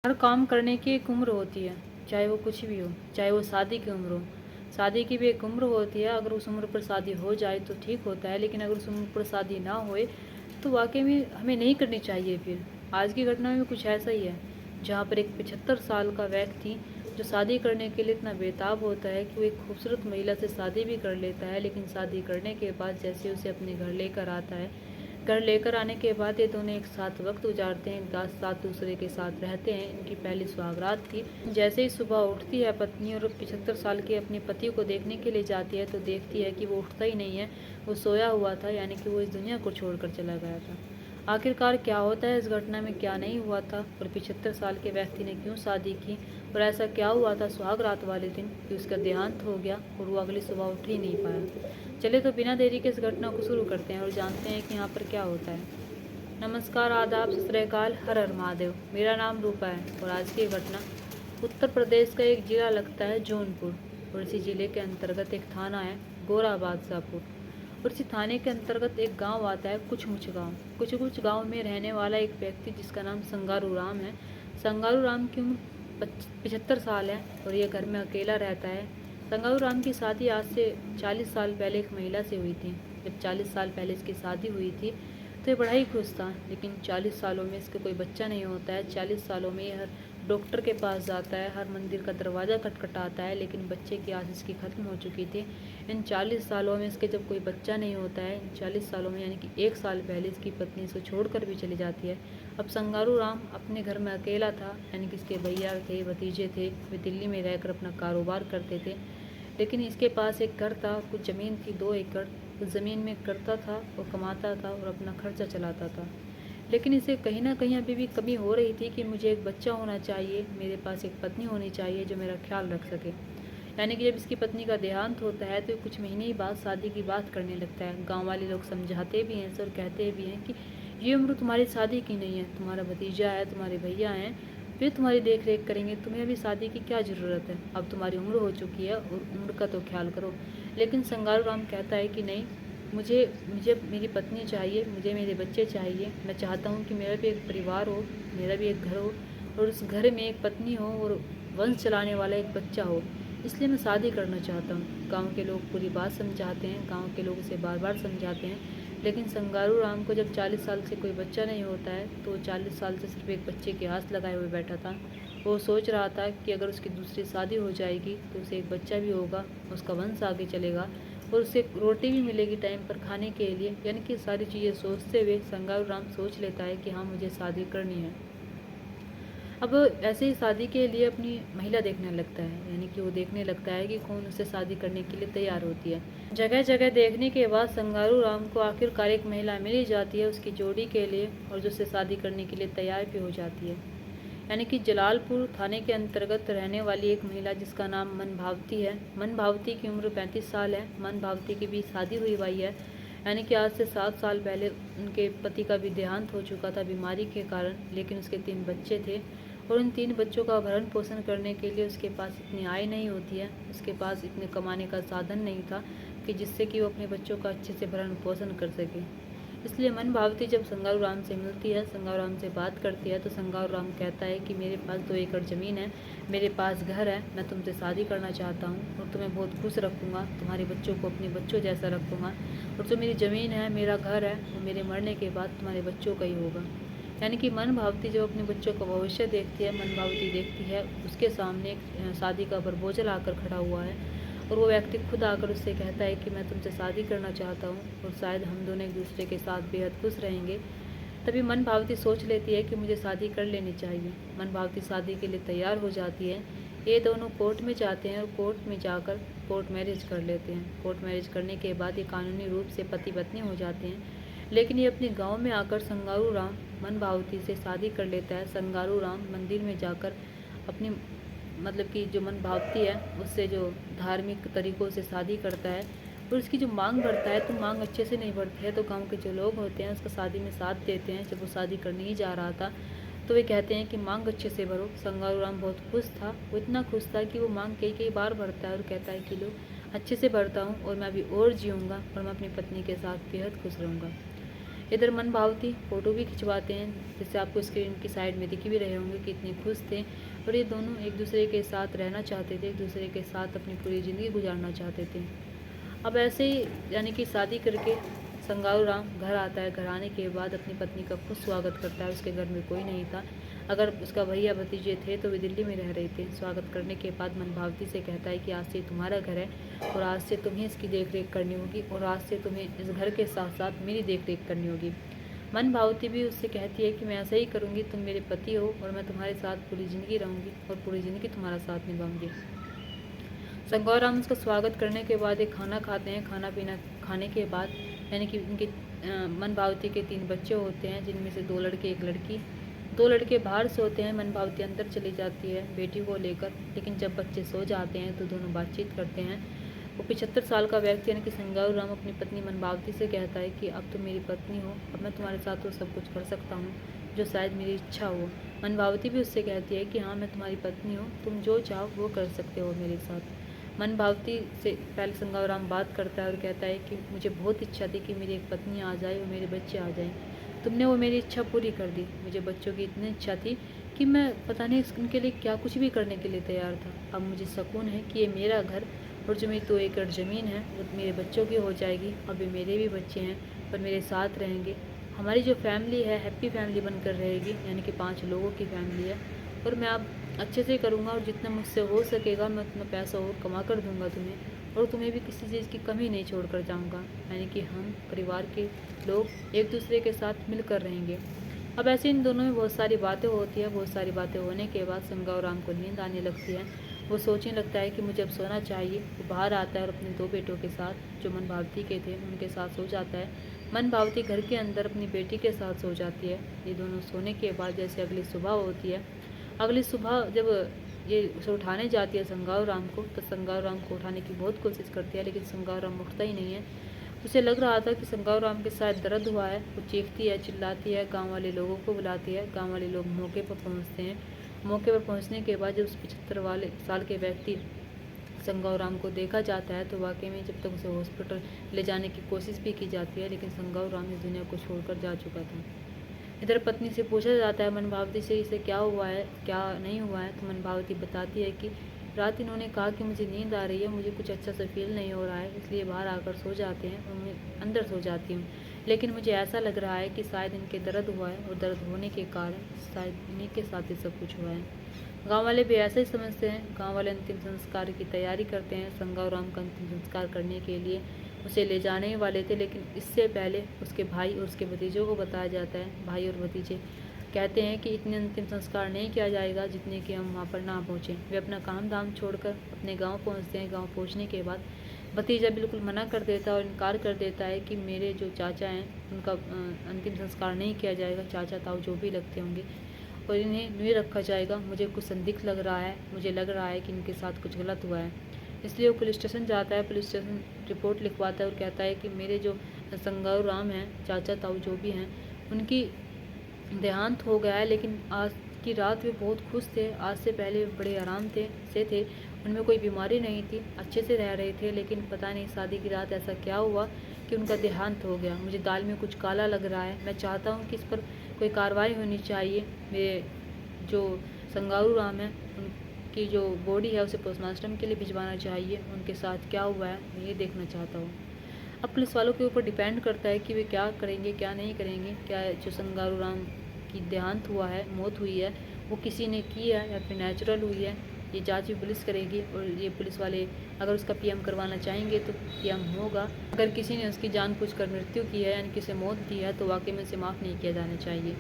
हर काम करने की एक उम्र होती है, चाहे वो कुछ भी हो, चाहे वो शादी की उम्र हो। शादी की भी एक उम्र होती है, अगर उस उम्र पर शादी हो जाए तो ठीक होता है, लेकिन अगर उस उम्र पर शादी ना होए तो वाक़ई में हमें नहीं करनी चाहिए फिर। आज की घटना में कुछ ऐसा ही है, जहाँ पर एक 75 साल का व्यक्ति जो शादी करने के लिए इतना बेताब होता है कि वो एक खूबसूरत महिला से शादी भी कर लेता है, लेकिन शादी करने के बाद जैसे उसे अपने घर लेकर आता है, घर लेकर आने के बाद ये दोनों एक साथ वक्त गुजारते हैं, एक साथ दूसरे के साथ रहते हैं। इनकी पहली सुहागरात थी। जैसे ही सुबह उठती है पत्नी और 75 साल के अपने पति को देखने के लिए जाती है तो देखती है कि वो उठता ही नहीं है, वो सोया हुआ था, यानी कि वो इस दुनिया को छोड़कर चला गया था। आखिरकार क्या होता है इस घटना में, क्या नहीं हुआ था और 75 साल के व्यक्ति ने क्यों शादी की और ऐसा क्या हुआ था सुहागरात वाले दिन कि उसका देहांत हो गया और वो अगली सुबह उठ ही नहीं पाया। चलिए तो बिना देरी के इस घटना को शुरू करते हैं और जानते हैं कि यहाँ पर क्या होता है। नमस्कार, आदाब, सत श्री अकाल, हर हर महादेव। मेरा नाम रूपा है और आज की घटना उत्तर प्रदेश का एक ज़िला लगता है जौनपुर, और इसी ज़िले के अंतर्गत एक थाना है गोरा बादशाहपुर, और इसी थाने के अंतर्गत एक गांव आता है कुछ गांव। कुछ गांव में रहने वाला एक व्यक्ति जिसका नाम संगारू राम है। संगारू राम की उम्र 75 साल है और ये घर में अकेला रहता है। संगारू राम की शादी आज से 40 साल पहले एक महिला से हुई थी। जब 40 साल पहले इसकी शादी हुई थी तो ये बड़ा ही खुश था, लेकिन 40 सालों में इसका कोई बच्चा नहीं होता है। 40 सालों में ये हर डॉक्टर के पास जाता है, हर मंदिर का दरवाज़ा खटखटाता है, लेकिन बच्चे की आस इसकी ख़त्म हो चुकी थी। इन 40 सालों में इसके जब कोई बच्चा नहीं होता है, इन 40 सालों में यानी कि 1 साल पहले इसकी पत्नी इसको छोड़कर भी चली जाती है। अब संगारू राम अपने घर में अकेला था, यानी कि इसके भैया थे, भतीजे थे, वे दिल्ली में रहकर अपना कारोबार करते थे। लेकिन इसके पास एक घर था, कुछ ज़मीन थी 2 एकड़। उस ज़मीन में करता था और कमाता था और अपना खर्चा चलाता था। लेकिन इसे कहीं ना कहीं अभी भी कमी हो रही थी कि मुझे एक बच्चा होना चाहिए, मेरे पास एक पत्नी होनी चाहिए जो मेरा ख्याल रख सके। यानी कि जब इसकी पत्नी का देहांत होता है तो कुछ महीने ही बाद शादी की बात करने लगता है। गांव वाले लोग समझाते भी हैं और कहते भी हैं कि ये उम्र तुम्हारी शादी की नहीं है, तुम्हारा भतीजा है, तुम्हारे भैया हैं, वे तुम्हारी देख रेख करेंगे, तुम्हें अभी शादी की क्या ज़रूरत है, अब तुम्हारी उम्र हो चुकी है और उम्र का तो ख्याल करो। लेकिन संगारू राम कहता है कि नहीं, मुझे मुझे मेरी पत्नी चाहिए, मुझे मेरे बच्चे चाहिए। मैं चाहता हूँ कि मेरा भी एक परिवार हो, मेरा भी एक घर हो और उस घर में एक पत्नी हो और वंश चलाने वाला एक बच्चा हो, इसलिए मैं शादी करना चाहता हूँ। गांव के लोग पूरी बात समझाते हैं, गांव के लोग उसे बार बार समझाते हैं, लेकिन संगारू राम को जब 40 साल से कोई बच्चा नहीं होता है तो वो 40 साल से सिर्फ एक बच्चे की आस लगाए हुए बैठा था। वो सोच रहा था कि अगर उसकी दूसरी शादी हो जाएगी तो उसे एक बच्चा भी होगा, उसका वंश आगे चलेगा और उसे रोटी भी मिलेगी टाइम पर खाने के लिए। यानी कि सारी चीज़ें सोचते हुए संगारू राम सोच लेता है कि हाँ, मुझे शादी करनी है। अब ऐसे ही शादी के लिए अपनी महिला देखने लगता है, यानी कि वो देखने लगता है कि कौन उससे शादी करने के लिए तैयार होती है। जगह जगह देखने के बाद संगारू राम को आखिरकार एक महिला मिल ही जाती है उसकी जोड़ी के लिए, और जो उससे शादी करने के लिए तैयार भी हो जाती है। यानी कि जलालपुर थाने के अंतर्गत रहने वाली एक महिला जिसका नाम मन भावती है। मन भावती की उम्र 35 साल है। मन भावती की भी शादी हुई हुई है, यानी कि आज से 7 साल पहले उनके पति का भी देहांत हो चुका था बीमारी के कारण, लेकिन उसके 3 बच्चे थे और उन 3 बच्चों का भरण पोषण करने के लिए उसके पास इतनी आय नहीं होती है, उसके पास इतने कमाने का साधन नहीं था कि जिससे कि वो अपने बच्चों का अच्छे से भरण पोषण कर सके। इसलिए मन भावती जब संगारू राम से मिलती है, संगारू राम से बात करती है, तो संगारू राम कहता है कि मेरे पास 2 एकड़ ज़मीन है, मेरे पास घर है, मैं तुमसे शादी करना चाहता हूँ और तुम्हें बहुत खुश रखूँगा, तुम्हारे बच्चों को अपने बच्चों जैसा रखूँगा, और जो मेरी ज़मीन है, मेरा घर है, वो मेरे मरने के बाद तुम्हारे बच्चों का ही होगा। यानी कि मन भावती जब अपने बच्चों का भविष्य देखती है, मन भावती देखती है उसके सामने एक शादी का प्रपोजल आकर खड़ा हुआ है और वो व्यक्ति खुद आकर उससे कहता है कि मैं तुमसे शादी करना चाहता हूँ और शायद हम दोनों एक दूसरे के साथ बेहद खुश रहेंगे। तभी मन भावती सोच लेती है कि मुझे शादी कर लेनी चाहिए। मन भावती शादी के लिए तैयार हो जाती है। ये दोनों कोर्ट में जाते हैं और कोर्ट में जाकर कोर्ट मैरिज कर लेते हैं। कोर्ट मैरिज करने के बाद ये कानूनी रूप से पति पत्नी हो जाते हैं। लेकिन ये अपने गांव में आकर संगारू राम मन भावती से शादी कर लेता है। संगारू राम मंदिर में जाकर अपनी मतलब कि जो मन भावती है उससे जो धार्मिक तरीक़ों से शादी करता है और उसकी जो मांग बढ़ता है तो मांग अच्छे से नहीं बढ़ती है, तो गांव के जो लोग होते हैं उसका शादी में साथ देते हैं। जब वो शादी करने ही जा रहा था तो वे कहते हैं कि मांग अच्छे से भरो। संगारू राम बहुत खुश था, वो इतना खुश था कि वो मांग कई कई बार भरता है और कहता है कि लो अच्छे से भरता हूँ और मैं अभी और जीऊँगा और मैं अपनी पत्नी के साथ बेहद खुश रहूँगा। इधर मन भावती फ़ोटो भी खिंचवाते हैं, जैसे आपको स्क्रीन की साइड में दिख भी रहे होंगे कि इतने खुश थे और ये दोनों एक दूसरे के साथ रहना चाहते थे, एक दूसरे के साथ अपनी पूरी ज़िंदगी गुजारना चाहते थे। अब ऐसे ही यानी कि शादी करके संगारू राम घर आता है। घर आने के बाद अपनी पत्नी का खुद स्वागत करता है। उसके घर में कोई नहीं था, अगर उसका भैया भतीजे थे तो वे दिल्ली में रह रहे थे। स्वागत करने के बाद मन भावती से कहता है कि आज से तुम्हारा घर है और आज से तुम्हें इसकी देख रेख करनी होगी और आज से तुम्हें इस घर के साथ साथ मेरी देख रेख करनी होगी। मन भावती भी उससे कहती है कि मैं ऐसा ही करूँगी, तुम मेरे पति हो और मैं तुम्हारे साथ पूरी ज़िंदगी रहूँगी और पूरी ज़िंदगी तुम्हारा साथ निभाऊँगी। संगौर राम उसका स्वागत करने के बाद एक खाना खाते हैं। खाना पीना खाने के बाद यानी कि उनके मन भावती के 3 बच्चे होते हैं, जिनमें से 2 लड़के 1 लड़की। 2 लड़के बाहर सोते हैं, मन भावती अंदर चली जाती है बेटी को लेकर। लेकिन जब बच्चे सो जाते हैं तो दोनों बातचीत करते हैं। वो 75 साल का व्यक्ति यानी कि संगारू राम अपनी पत्नी मन भावती से कहता है कि अब तुम मेरी पत्नी हो, अब मैं तुम्हारे साथ वो सब कुछ कर सकता हूँ जो शायद मेरी इच्छा हो। मन भावती भी उससे कहती है कि हाँ, मैं तुम्हारी पत्नी हूँ, तुम जो चाहो वो कर सकते हो मेरे साथ। मन भावती से पहले संगारू राम बात करता है और कहता है कि मुझे बहुत इच्छा थी कि मेरी एक पत्नी आ जाए और मेरे बच्चे आ जाएं। तुमने वो मेरी इच्छा पूरी कर दी। मुझे बच्चों की इतनी इच्छा थी कि मैं पता नहीं उनके लिए क्या कुछ भी करने के लिए तैयार था। अब मुझे सुकून है कि ये मेरा घर और जो मेरी 2 एकड़ ज़मीन है वो मेरे बच्चों की हो जाएगी। अभी मेरे भी बच्चे हैं पर मेरे साथ रहेंगे। हमारी जो फैमिली है हैप्पी फैमिली बनकर रहेगी, यानी कि 5 लोगों की फैमिली है। और मैं अब अच्छे से करूँगा और जितना मुझसे हो सकेगा मैं उतना पैसा और कमा कर दूँगा तुम्हें, और तुम्हें भी किसी चीज़ की कमी नहीं छोड़ कर जाऊँगा। यानी कि हम परिवार के लोग एक दूसरे के साथ मिलकर रहेंगे। अब ऐसे इन दोनों में बहुत सारी बातें होती है। बहुत सारी बातें होने के बाद संगारू राम को नींद आने लगती है। वो सोचने लगता है कि मुझे अब सोना चाहिए। वो बाहर आता है और अपने 2 बेटों के साथ जो मन भावती के थे उनके साथ सो जाता है। मन भावती घर के अंदर अपनी बेटी के साथ सो जाती है। ये दोनों सोने के बाद जैसे अगली सुबह होती है, अगली सुबह जब ये उसे उठाने जाती है संगारू राम को, तो संगारू राम को उठाने की बहुत कोशिश करती है, लेकिन संगारू राम उठता ही नहीं है। उसे लग रहा था कि संगारू राम के साथ दर्द हुआ है। वो चीखती है, चिल्लाती है, गांव वाले लोगों को बुलाती है। गांव वाले लोग मौके पर पहुंचते हैं। मौके पर पहुंचने के बाद जब उस 75 साल के व्यक्ति संगारू राम को देखा जाता है तो वाकई में जब तक उसे हॉस्पिटल ले जाने की कोशिश भी की जाती है, लेकिन संगारू राम इस दुनिया को छोड़कर जा चुका था। इधर पत्नी से पूछा जाता है मन भावती से, इसे क्या हुआ है क्या नहीं हुआ है। तो मन भावती बताती है कि रात इन्होंने कहा कि मुझे नींद आ रही है, मुझे कुछ अच्छा सा फील नहीं हो रहा है, इसलिए बाहर आकर सो जाते हैं और मैं अंदर सो जाती हूँ। लेकिन मुझे ऐसा लग रहा है कि शायद इनके दर्द हुआ है और दर्द होने के कारण शायद इन्हीं के साथ ही सब कुछ हुआ है। गांव वाले भी ऐसा ही समझते हैं। गांव वाले अंतिम संस्कार की तैयारी करते हैं। संगारू राम का अंतिम संस्कार करने के लिए उसे ले जाने ही वाले थे, लेकिन इससे पहले उसके भाई और उसके भतीजों को बताया जाता है। भाई और भतीजे कहते हैं कि इतने अंतिम संस्कार नहीं किया जाएगा जितने कि हम वहाँ पर ना पहुँचें। वे अपना काम धाम छोड़कर अपने गांव पहुँचते हैं। गांव पहुँचने के बाद भतीजा बिल्कुल मना कर देता है और इनकार कर देता है कि मेरे जो चाचा हैं उनका अंतिम संस्कार नहीं किया जाएगा। चाचा ताऊ जो भी लगते होंगे और इन्हें नहीं रखा जाएगा। मुझे कुछ संदिग्ध लग रहा है, मुझे लग रहा है कि इनके साथ कुछ गलत हुआ है। इसलिए वो पुलिस स्टेशन जाता है। पुलिस स्टेशन रिपोर्ट लिखवाता है और कहता है कि मेरे जो संगारू राम हैं, चाचा ताऊ जो भी हैं, उनकी देहांत हो गया है, लेकिन आज की रात वे बहुत खुश थे। आज से पहले बड़े आराम थे, उनमें कोई बीमारी नहीं थी, अच्छे से रह रहे थे। लेकिन पता नहीं शादी की रात ऐसा क्या हुआ कि उनका देहांत हो गया। मुझे दाल में कुछ काला लग रहा है। मैं चाहता हूँ कि इस पर कोई कार्रवाई होनी चाहिए। मेरे जो संगारू राम हैं उनकी जो बॉडी है उसे पोस्टमार्टम के लिए भिजवाना चाहिए। उनके साथ क्या हुआ है मैं ये देखना चाहता हूँ। अब पुलिस वालों के ऊपर डिपेंड करता है कि वे क्या करेंगे क्या नहीं करेंगे। क्या जो संगारू राम की देहांत हुआ है, मौत हुई है, वो किसी ने की है या फिर नेचुरल हुई है, ये जांच भी पुलिस करेगी। और ये पुलिस वाले अगर उसका पीएम करवाना चाहेंगे तो पीएम होगा। अगर किसी ने उसकी जानबूझकर मृत्यु की है यानी कि उसे मौत दी है तो वाकई में उसे माफ़ नहीं किया जाना चाहिए।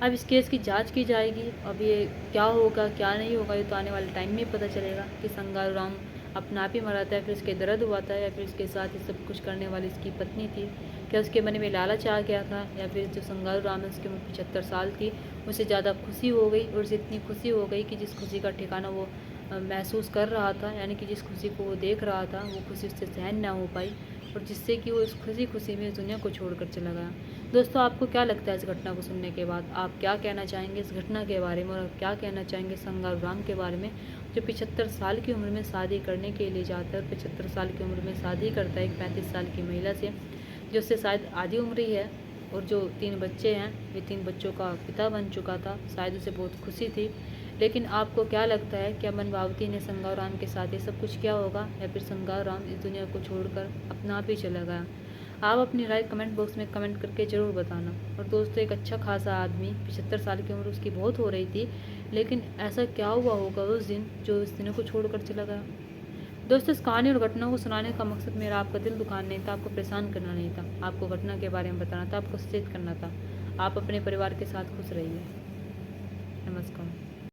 अब इस केस की जांच की जाएगी। अब ये क्या होगा क्या नहीं होगा ये तो आने वाले टाइम में पता चलेगा कि संगारू राम अपना आप ही मरा था, फिर उसके दर्द हुआ था, या फिर उसके साथ ही सब कुछ करने वाली इसकी पत्नी थी। क्या उसके मन में लालच आ गया था, या फिर जो संगारू राम है उसकी उम्र 75 साल थी, उसे ज़्यादा खुशी हो गई और उसे इतनी खुशी हो गई कि जिस खुशी का ठिकाना वो महसूस कर रहा था, यानी कि जिस खुशी को वो देख रहा था वो खुशी उससे सहन ना हो पाई और जिससे कि वो इस खुशी में इस दुनिया को छोड़कर चला गया। दोस्तों, आपको क्या लगता है इस घटना को सुनने के बाद? आप क्या कहना चाहेंगे इस घटना के बारे में और आप क्या कहना चाहेंगे संगारू राम के बारे में, जो 75 साल की उम्र में शादी करने के लिए जाता है और 75 साल की उम्र में शादी करता है एक 35 साल की महिला से, जो उससे शायद आधी उम्र ही है। और जो 3 बच्चे हैं वे 3 बच्चों का पिता बन चुका था। शायद उसे बहुत खुशी थी। लेकिन आपको क्या लगता है, क्या मनवावती ने संगाराम के साथ ये सब कुछ किया होगा, या फिर संगाराम इस दुनिया को छोड़कर अपना आप ही चला गया? आप अपनी राय कमेंट बॉक्स में कमेंट करके ज़रूर बताना। और दोस्तों, एक अच्छा खासा आदमी 75 साल की उम्र उसकी बहुत हो रही थी, लेकिन ऐसा क्या हुआ होगा उस दिन जो इस दुनिया को छोड़कर चला गया? दोस्तों, इस कहानी और घटना को सुनाने का मकसद मेरा आपका दिल दुखाना नहीं था, आपको परेशान करना नहीं था, आपको घटना के बारे में बताना था, आपको सचेत करना था। आप अपने परिवार के साथ खुश रहिए। नमस्कार।